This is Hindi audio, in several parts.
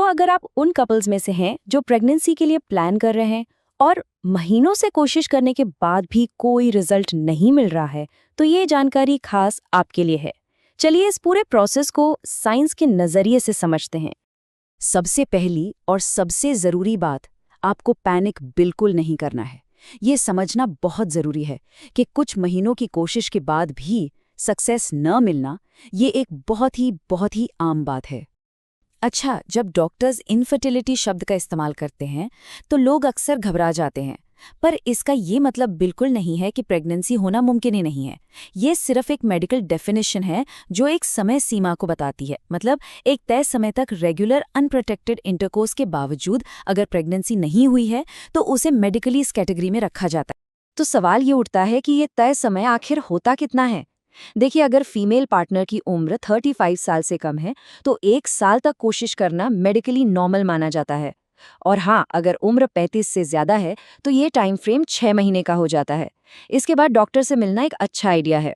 अगर आप उन कपल्स में से हैं जो प्रेगनेंसी के लिए प्लान कर रहे हैं और महीनों से कोशिश करने के बाद भी कोई रिजल्ट नहीं मिल रहा है, तो ये जानकारी खास आपके लिए है। चलिए इस पूरे प्रोसेस को साइंस के नजरिए से समझते हैं। सबसे पहली और सबसे जरूरी बात, आपको पैनिक बिल्कुल नहीं करना है। ये समझना बहुत जरूरी है कि कुछ महीनों की कोशिश के बाद भी सक्सेस न मिलना, ये एक बहुत ही आम बात है। अच्छा, जब डॉक्टर्स इनफर्टिलिटी शब्द का इस्तेमाल करते हैं तो लोग अक्सर घबरा जाते हैं, पर इसका ये मतलब बिल्कुल नहीं है कि प्रेगनेंसी होना मुमकिन ही नहीं है। ये सिर्फ एक मेडिकल डेफिनेशन है जो एक समय सीमा को बताती है। मतलब एक तय समय तक रेगुलर अनप्रोटेक्टेड इंटरकोर्स के बावजूद अगर प्रेगनेंसी नहीं हुई है तो उसे मेडिकली इस कैटेगरी में रखा जाता है। तो सवाल ये उठता है कि ये तय समय आखिर होता कितना है। देखिए, अगर फीमेल पार्टनर की उम्र 35 साल से कम है तो 1 साल तक कोशिश करना मेडिकली नॉर्मल माना जाता है। और हाँ, अगर उम्र 35 से ज्यादा है तो ये टाइम फ्रेम 6 महीने का हो जाता है। इसके बाद डॉक्टर से मिलना एक अच्छा आइडिया है।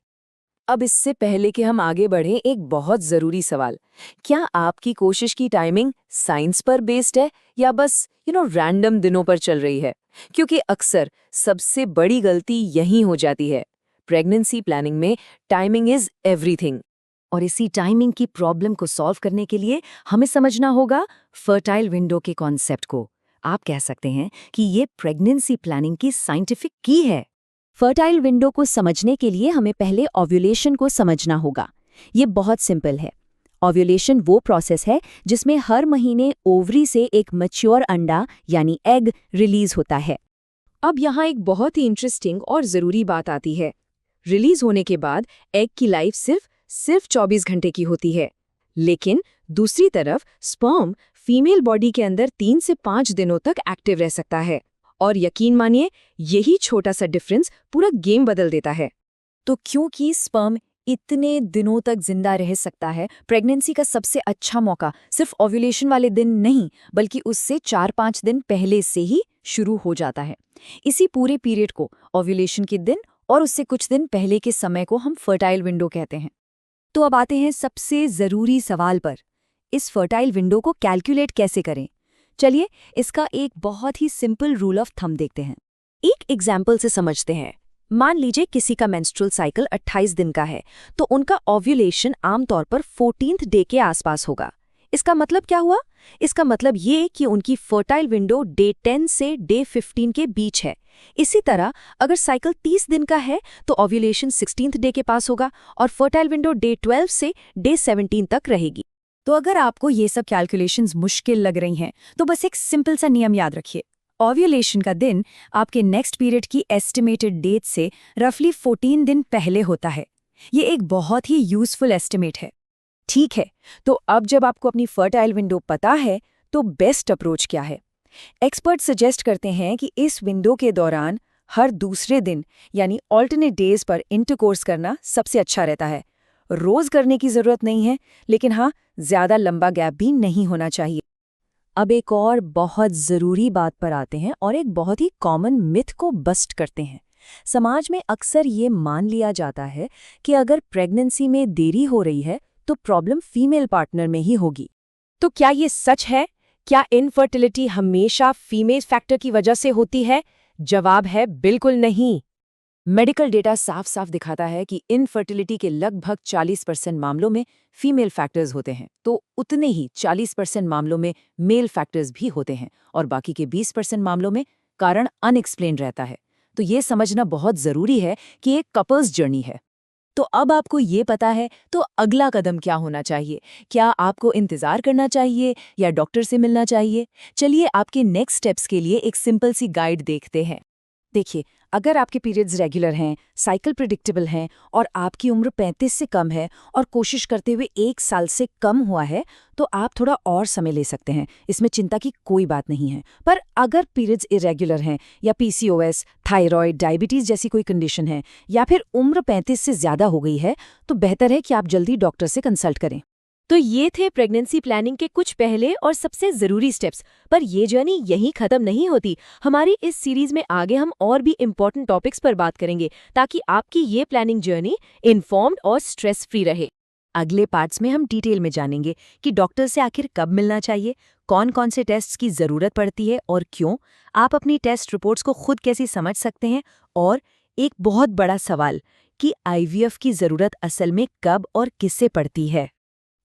अब इससे पहले कि हम आगे बढ़ें, एक बहुत जरूरी सवाल, क्या आपकी कोशिश की टाइमिंग साइंस पर बेस्ड है या बस रैंडम दिनों पर चल रही है? क्योंकि अक्सर सबसे बड़ी गलती यही हो जाती है। प्रेगनेंसी प्लानिंग में टाइमिंग इज एवरीथिंग। और इसी टाइमिंग की प्रॉब्लम को सॉल्व करने के लिए हमें समझना होगा फर्टाइल विंडो के कॉन्सेप्ट को। आप कह सकते हैं कि ये प्रेगनेंसी प्लानिंग की साइंटिफिक की है। फर्टाइल विंडो को समझने के लिए हमें पहले ओव्यूलेशन को समझना होगा। ये बहुत सिंपल है। ओव्यूलेशन वो प्रोसेस है जिसमें हर महीने ओवरी से एक मैच्योर अंडा यानी एग रिलीज होता है। अब यहाँ एक बहुत ही इंटरेस्टिंग और ज़रूरी बात आती है। रिलीज होने के बाद एग की लाइफ सिर्फ 24 घंटे की होती है, लेकिन दूसरी तरफ स्पर्म फीमेल बॉडी के अंदर 3 से 5 दिनों तक एक्टिव रह सकता है। और यकीन मानिए, यही छोटा सा डिफरेंस पूरा गेम बदल देता है। तो क्योंकि स्पर्म इतने दिनों तक जिंदा रह सकता है, प्रेगनेंसी का सबसे अच्छा मौका सिर्फ ओव्यूलेशन वाले दिन नहीं, बल्कि उससे 4-5 दिन पहले से ही शुरू हो जाता है। इसी पूरे पीरियड को, ओव्यूलेशन के दिन और उससे कुछ दिन पहले के समय को, हम फर्टाइल विंडो कहते हैं। तो अब आते हैं सबसे ज़रूरी सवाल पर, इस फर्टाइल विंडो को कैलकुलेट कैसे करें। चलिए इसका एक बहुत ही सिंपल रूल ऑफ थंब देखते हैं। एक एग्जाम्पल से समझते हैं। मान लीजिए किसी का मेंस्ट्रुअल साइकिल 28 दिन का है, तो उनका ओव्यूलेशन आमतौर पर 14th डे के आसपास होगा। इसका मतलब क्या हुआ? इसका मतलब ये कि उनकी फर्टाइल विंडो डे 10 से डे 15 के बीच है। इसी तरह अगर साइकिल 30 दिन का है तो ओव्यूलेशन 16th डे के पास होगा और फर्टाइल विंडो डे 12 से डे 17 तक रहेगी। तो अगर आपको ये सब कैलकुलेशंस मुश्किल लग रही हैं, तो बस एक सिंपल सा नियम याद रखिए। ओव्यूलेशन का दिन आपके नेक्स्ट पीरियड की एस्टिमेटेड डेट से रफली 14 दिन पहले होता है। ये एक बहुत ही यूजफुल एस्टिमेट है। ठीक है, तो अब जब आपको अपनी फर्टाइल विंडो पता है, तो बेस्ट अप्रोच क्या है? एक्सपर्ट सजेस्ट करते हैं कि इस विंडो के दौरान हर दूसरे दिन यानी ऑल्टरनेट डेज पर इंटरकोर्स करना सबसे अच्छा रहता है। रोज करने की जरूरत नहीं है, लेकिन हाँ, ज्यादा लंबा गैप भी नहीं होना चाहिए। अब एक और बहुत जरूरी बात पर आते हैं और एक बहुत ही कॉमन मिथ को बस्ट करते हैं। समाज में अक्सर ये मान लिया जाता है कि अगर प्रेगनेंसी में देरी हो रही है तो प्रॉब्लम फीमेल पार्टनर में ही होगी। तो क्या ये सच है? क्या इनफर्टिलिटी हमेशा फीमेल फैक्टर की वजह से होती है? जवाब है बिल्कुल नहीं। मेडिकल डेटा साफ साफ दिखाता है कि इनफर्टिलिटी के लगभग 40% मामलों में फीमेल फैक्टर्स होते हैं, तो उतने ही 40% मामलों में मेल फैक्टर्स भी होते हैं और बाकी के 20% मामलों में कारण अनएक्सप्लेन रहता है। तो ये समझना बहुत जरूरी है कि एक कपल्स जर्नी है। तो अब आपको ये पता है, तो अगला कदम क्या होना चाहिए? क्या आपको इंतजार करना चाहिए या डॉक्टर से मिलना चाहिए? चलिए आपके नेक्स्ट स्टेप्स के लिए एक सिंपल सी गाइड देखते हैं। देखिए, अगर आपके पीरियड्स रेगुलर हैं, साइकिल प्रिडिक्टेबल हैं और आपकी उम्र 35 से कम है और कोशिश करते हुए 1 साल से कम हुआ है, तो आप थोड़ा और समय ले सकते हैं। इसमें चिंता की कोई बात नहीं है। पर अगर पीरियड्स इरेगुलर हैं या पीसीओएस, थायराइड, डायबिटीज जैसी कोई कंडीशन है या फिर उम्र 35 से ज्यादा हो गई है, तो बेहतर है कि आप जल्दी डॉक्टर से कंसल्ट करें। तो ये थे प्रेगनेंसी प्लानिंग के कुछ पहले और सबसे जरूरी स्टेप्स। पर ये जर्नी यहीं खत्म नहीं होती। हमारी इस सीरीज में आगे हम और भी इम्पोर्टेंट टॉपिक्स पर बात करेंगे ताकि आपकी ये प्लानिंग जर्नी इन्फॉर्म्ड और स्ट्रेस फ्री रहे। अगले पार्ट्स में हम डिटेल में जानेंगे कि डॉक्टर से आखिर कब मिलना चाहिए, कौन कौन से टेस्ट्स की ज़रूरत पड़ती है और क्यों, आप अपनी टेस्ट रिपोर्ट्स को खुद कैसे समझ सकते हैं, और एक बहुत बड़ा सवाल कि आईवीएफ की ज़रूरत असल में कब और किससे पड़ती है।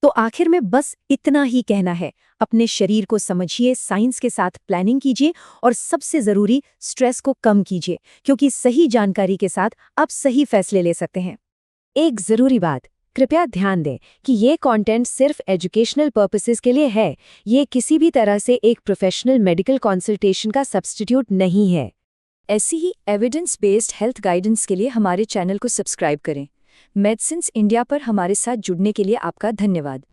तो आखिर में बस इतना ही कहना है, अपने शरीर को समझिए, साइंस के साथ प्लानिंग कीजिए और सबसे ज़रूरी स्ट्रेस को कम कीजिए, क्योंकि सही जानकारी के साथ आप सही फैसले ले सकते हैं। एक ज़रूरी बात, कृपया ध्यान दें कि ये कंटेंट सिर्फ एजुकेशनल पर्पसेस के लिए है, ये किसी भी तरह से एक प्रोफेशनल मेडिकल कंसल्टेशन का सब्स्टिट्यूट नहीं है। ऐसी ही एविडेंस बेस्ड हेल्थ गाइडेंस के लिए हमारे चैनल को सब्सक्राइब करें। मेडिसिन्स इंडिया पर हमारे साथ जुड़ने के लिए आपका धन्यवाद।